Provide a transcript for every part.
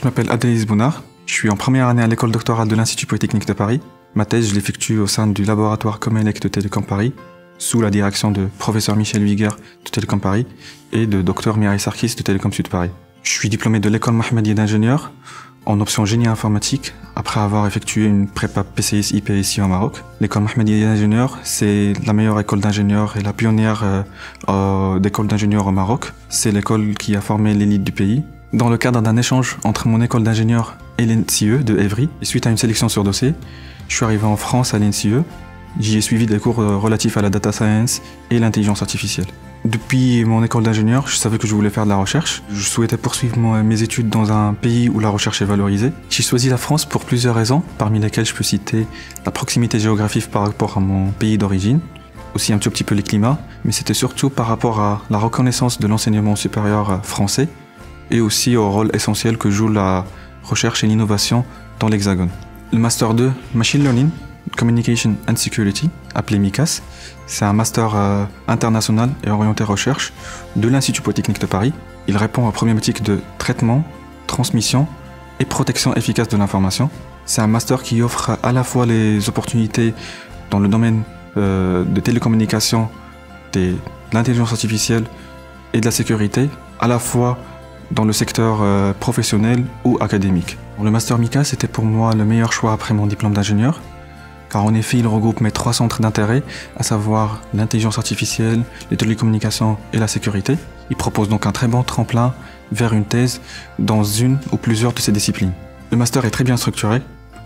m'appelle Abdelaziz Bounard. Je suis en première année à l'école doctorale de l'Institut Polytechnique de Paris. Ma thèse, je l'effectue au sein du laboratoire Comelec de Télécom Paris, sous la direction de professeur Michel Huiguer de Télécom Paris et de Dr Mireille Sarkis de Télécom Sud Paris. Je suis diplômé de l'école Mohammedia d'ingénieur en option génie informatique après avoir effectué une prépa PCS-IP ici au Maroc. L'école Mohammedia d'ingénieur, c'est la meilleure école d'ingénieurs et la pionnière d'école d'ingénieurs au Maroc. C'est l'école qui a formé l'élite du pays. Dans le cadre d'un échange entre mon école d'ingénieur et l'INSIE de Évry, et suite à une sélection sur dossier, je suis arrivé en France à l'INSIE. J'y ai suivi des cours relatifs à la data science et l'intelligence artificielle. Depuis mon école d'ingénieur, je savais que je voulais faire de la recherche. Je souhaitais poursuivre mes études dans un pays où la recherche est valorisée. J'ai choisi la France pour plusieurs raisons, parmi lesquelles je peux citer la proximité géographique par rapport à mon pays d'origine, aussi un tout petit peu les climats, mais c'était surtout par rapport à la reconnaissance de l'enseignement supérieur français et aussi au rôle essentiel que joue la recherche et l'innovation dans l'Hexagone. Le Master 2 Machine Learning, Communication and Security, appelé MICAS, c'est un master international et orienté recherche de l'Institut Polytechnique de Paris. Il répond aux problématiques de traitement, transmission et protection efficace de l'information. C'est un master qui offre à la fois les opportunités dans le domaine de télécommunications, de l'intelligence artificielle et de la sécurité, à la fois dans le secteur professionnel ou académique. Le master MICAS était pour moi le meilleur choix après mon diplôme d'ingénieur, car en effet il regroupe mes 3 centres d'intérêt, à savoir l'intelligence artificielle, les télécommunications et la sécurité. Il propose donc un très bon tremplin vers une thèse dans une ou plusieurs de ces disciplines. Le master est très bien structuré,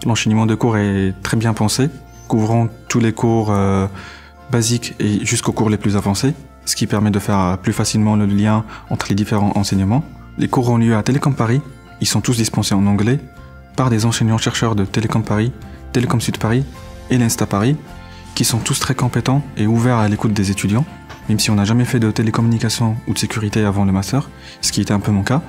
l'enchaînement de cours est très bien pensé, couvrant tous les cours basiques et jusqu'aux cours les plus avancés, ce qui permet de faire plus facilement le lien entre les différents enseignements. Les cours ont lieu à Télécom Paris, ils sont tous dispensés en anglais par des enseignants-chercheurs de Télécom Paris, Télécom Sud Paris et l'Insta Paris, qui sont tous très compétents et ouverts à l'écoute des étudiants. Même si on n'a jamais fait de télécommunication ou de sécurité avant le master, ce qui était un peu mon cas,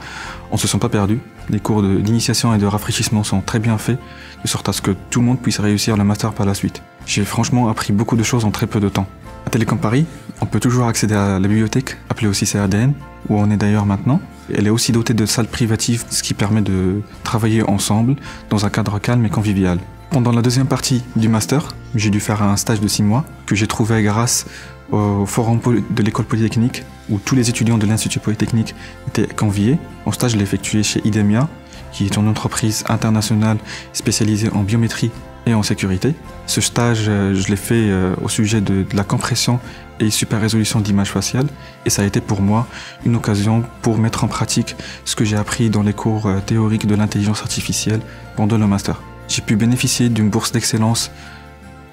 on ne se sent pas perdu. Les cours d'initiation et de rafraîchissement sont très bien faits, de sorte à ce que tout le monde puisse réussir le master par la suite. J'ai franchement appris beaucoup de choses en très peu de temps. À Télécom Paris, on peut toujours accéder à la bibliothèque, appelée aussi CRDN, où on est d'ailleurs maintenant. Elle est aussi dotée de salles privatives, ce qui permet de travailler ensemble dans un cadre calme et convivial. Pendant la deuxième partie du master, j'ai dû faire un stage de 6 mois que j'ai trouvé grâce au forum de l'école polytechnique où tous les étudiants de l'Institut Polytechnique étaient conviés. Mon stage, je l'ai effectué chez IDEMIA, qui est une entreprise internationale spécialisée en biométrie et en sécurité. Ce stage, je l'ai fait au sujet de la compression et super résolution d'images faciales et ça a été pour moi une occasion pour mettre en pratique ce que j'ai appris dans les cours théoriques de l'intelligence artificielle pendant le master. J'ai pu bénéficier d'une bourse d'excellence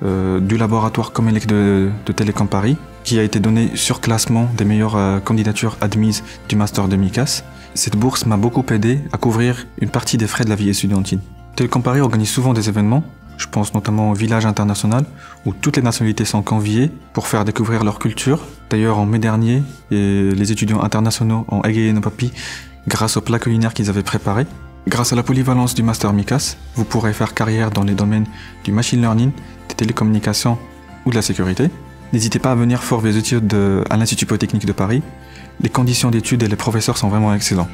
du laboratoire Comelec de Télécom Paris qui a été donnée sur classement des meilleures candidatures admises du master de MICAS. Cette bourse m'a beaucoup aidé à couvrir une partie des frais de la vie estudiantine. Télécom Paris organise souvent des événements, je pense notamment au village international où toutes les nationalités sont conviées pour faire découvrir leur culture. D'ailleurs en mai dernier, les étudiants internationaux ont égayé nos papilles grâce aux plats culinaires qu'ils avaient préparés. Grâce à la polyvalence du master MICAS, vous pourrez faire carrière dans les domaines du machine learning, des télécommunications ou de la sécurité. N'hésitez pas à venir faire vos études à l'Institut Polytechnique de Paris. Les conditions d'études et les professeurs sont vraiment excellents.